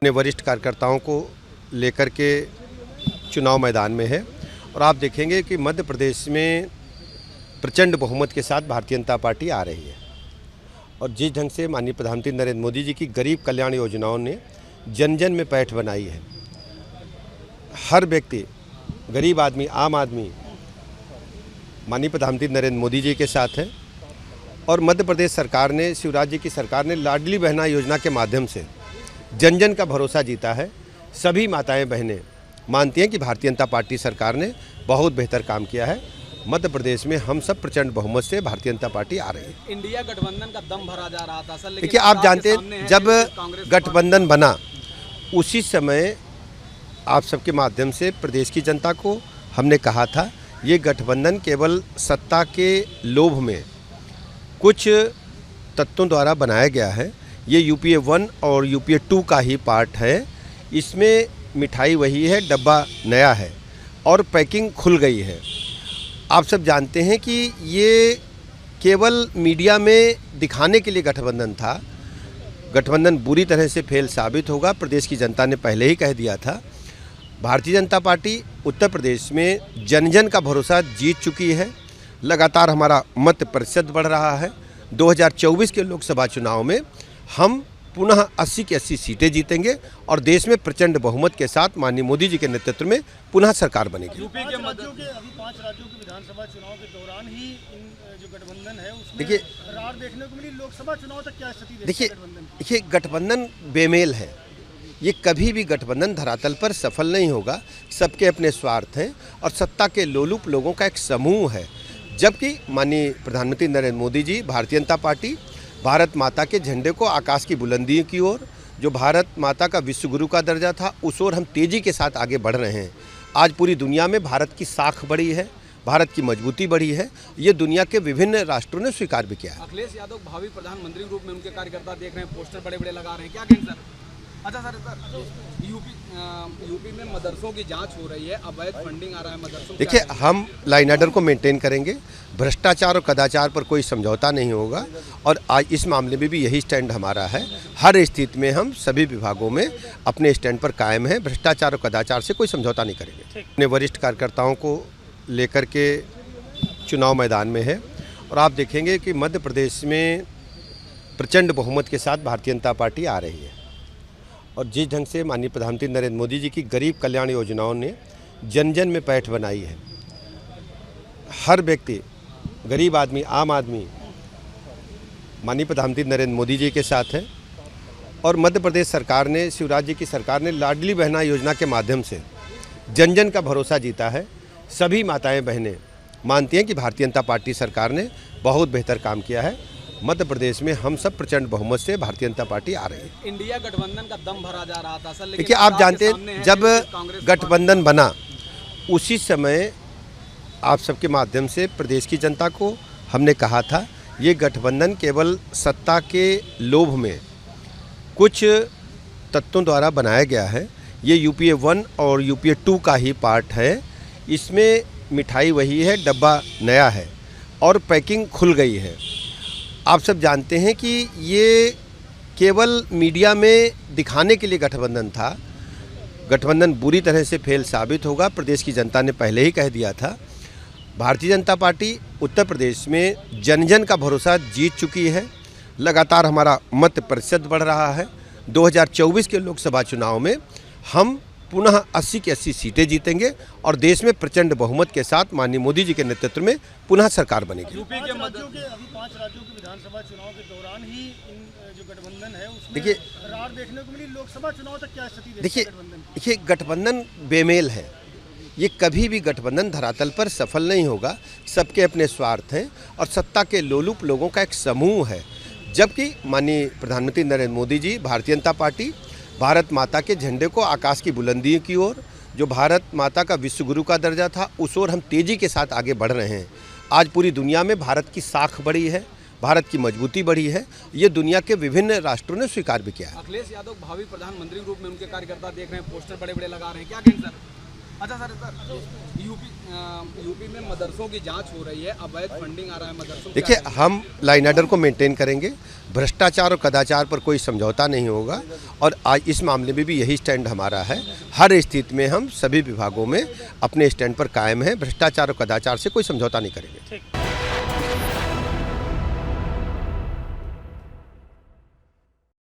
अपने वरिष्ठ कार्यकर्ताओं को लेकर के चुनाव मैदान में है और आप देखेंगे कि मध्य प्रदेश में प्रचंड बहुमत के साथ भारतीय जनता पार्टी आ रही है और जिस ढंग से माननीय प्रधानमंत्री नरेंद्र मोदी जी की गरीब कल्याण योजनाओं ने जन जन में पैठ बनाई है। हर व्यक्ति, गरीब आदमी, आम आदमी माननीय प्रधानमंत्री नरेंद्र मोदी जी के साथ है और मध्य प्रदेश सरकार ने, शिवराज जी की सरकार ने लाडली बहना योजना के माध्यम से जन जन का भरोसा जीता है। सभी माताएं बहनें मानती हैं कि भारतीय जनता पार्टी सरकार ने बहुत बेहतर काम किया है। मध्य प्रदेश में हम सब प्रचंड बहुमत से भारतीय जनता पार्टी आ रही है। इंडिया गठबंधन का दम भरा जा रहा था सर, देखिए, आप जानते हैं जब गठबंधन बना उसी समय आप सबके माध्यम से प्रदेश की जनता को हमने कहा था ये गठबंधन केवल सत्ता के लोभ में कुछ तत्वों द्वारा बनाया गया है। ये यूपीए 1 और यूपीए 2 का ही पार्ट है। इसमें मिठाई वही है, डब्बा नया है और पैकिंग खुल गई है। आप सब जानते हैं कि ये केवल मीडिया में दिखाने के लिए गठबंधन था। गठबंधन बुरी तरह से फेल साबित होगा, प्रदेश की जनता ने पहले ही कह दिया था। भारतीय जनता पार्टी उत्तर प्रदेश में जन जन का भरोसा जीत चुकी है। लगातार हमारा मत प्रतिशत बढ़ रहा है। 2024 के लोकसभा चुनाव में हम पुनः 80 की 80 सीटें जीतेंगे और देश में प्रचंड बहुमत के साथ माननीय मोदी जी के नेतृत्व में पुनः सरकार बनेगी। यूपी के अभी 5 राज्यों के विधानसभा चुनाव के दौरान ही इन जो गठबंधन है उसमें देखिए, रार देखने को मिली। लोकसभा चुनाव तक क्या स्थिति देखिए गठबंधन बेमेल है। ये कभी भी गठबंधन धरातल पर सफल नहीं होगा। सबके अपने स्वार्थ हैं और सत्ता के लोलुप लोगों का एक समूह है। जबकि माननीय प्रधानमंत्री नरेंद्र मोदी जी, भारतीय जनता पार्टी भारत माता के झंडे को आकाश की बुलंदियों की ओर, जो भारत माता का विश्व गुरु का दर्जा था, उस ओर हम तेज़ी के साथ आगे बढ़ रहे हैं। आज पूरी दुनिया में भारत की साख बढ़ी है, भारत की मजबूती बढ़ी है। ये दुनिया के विभिन्न राष्ट्रों ने स्वीकार भी किया है। अखिलेश यादव भावी प्रधानमंत्री के रूप में उनके कार्यकर्ता देख रहे हैं, पोस्टर बड़े बड़े लगा रहे हैं, क्या कहेंगे सर? अच्छा सर, यूपी में मदरसों की जांच हो रही है, अवैध फंडिंग आ रहा है मदरसों। देखिए, हम लाइन ऑर्डर को मेंटेन करेंगे। भ्रष्टाचार और कदाचार पर कोई समझौता नहीं होगा और आज इस मामले में भी यही स्टैंड हमारा है। हर स्थिति में हम सभी विभागों में अपने स्टैंड पर कायम हैं। भ्रष्टाचार और कदाचार से कोई समझौता नहीं करेंगे। अपने वरिष्ठ कार्यकर्ताओं को लेकर के चुनाव मैदान में है और आप देखेंगे कि मध्य प्रदेश में प्रचंड बहुमत के साथ भारतीय जनता पार्टी आ रही है और जिस ढंग से माननीय प्रधानमंत्री नरेंद्र मोदी जी की गरीब कल्याण योजनाओं ने जन जन में पैठ बनाई है। हर व्यक्ति, गरीब आदमी, आम आदमी माननीय प्रधानमंत्री नरेंद्र मोदी जी के साथ है और मध्य प्रदेश सरकार ने, शिवराज जी की सरकार ने लाडली बहना योजना के माध्यम से जन जन का भरोसा जीता है। सभी माताएं बहनें मानती हैं कि भारतीय जनता पार्टी सरकार ने बहुत बेहतर काम किया है। मध्य प्रदेश में हम सब प्रचंड बहुमत से भारतीय जनता पार्टी आ रही है। इंडिया गठबंधन का दम भरा जा रहा था सर, देखिए, आप जानते हैं जब गठबंधन बना उसी समय आप सबके माध्यम से प्रदेश की जनता को हमने कहा था ये गठबंधन केवल सत्ता के लोभ में कुछ तत्वों द्वारा बनाया गया है। ये यूपीए 1 और यूपीए 2 का ही पार्ट है। इसमें मिठाई वही है, डब्बा नया है और पैकिंग खुल गई है। आप सब जानते हैं कि ये केवल मीडिया में दिखाने के लिए गठबंधन था। गठबंधन बुरी तरह से फेल साबित होगा, प्रदेश की जनता ने पहले ही कह दिया था। भारतीय जनता पार्टी उत्तर प्रदेश में जन जन का भरोसा जीत चुकी है। लगातार हमारा मत प्रतिशत बढ़ रहा है। 2024 के लोकसभा चुनाव में हम पुनः 80 की 80 सीटें जीतेंगे और देश में प्रचंड बहुमत के साथ माननीय मोदी जी के नेतृत्व में पुनः सरकार बनेगी। यूपी के अभी 5 राज्यों के विधानसभा चुनाव के दौरान ही इन जो गठबंधन है उसमें देखिए, रार देखने को मिली। लोकसभा चुनाव तक क्या स्थिति देखिए गठबंधन बेमेल है। ये कभी भी गठबंधन धरातल पर सफल नहीं होगा। सबके अपने स्वार्थ हैं और सत्ता के लोलुप लोगों का एक समूह है। जबकि माननीय प्रधानमंत्री नरेंद्र मोदी जी, भारतीय जनता पार्टी भारत माता के झंडे को आकाश की बुलंदियों की ओर, जो भारत माता का विश्व गुरु का दर्जा था, उस ओर हम तेज़ी के साथ आगे बढ़ रहे हैं। आज पूरी दुनिया में भारत की साख बढ़ी है, भारत की मजबूती बढ़ी है। ये दुनिया के विभिन्न राष्ट्रों ने स्वीकार भी किया है। अखिलेश यादव भावी प्रधानमंत्री के रूप में उनके कार्यकर्ता देख रहे हैं, पोस्टर बड़े बड़े लगा रहे हैं, क्या कहेंगे सर? अच्छा सर यूपी में मदरसों की जांच हो रही है, अवैध फंडिंग आ रहा है मदरसों। देखिए, हम लाइन ऑर्डर को मेंटेन करेंगे, भ्रष्टाचार और कदाचार पर कोई समझौता नहीं होगा और आज इस मामले में भी यही स्टैंड हमारा है। हर स्थिति में हम सभी विभागों में अपने स्टैंड पर कायम हैं, भ्रष्टाचार और कदाचार से कोई समझौता नहीं करेंगे।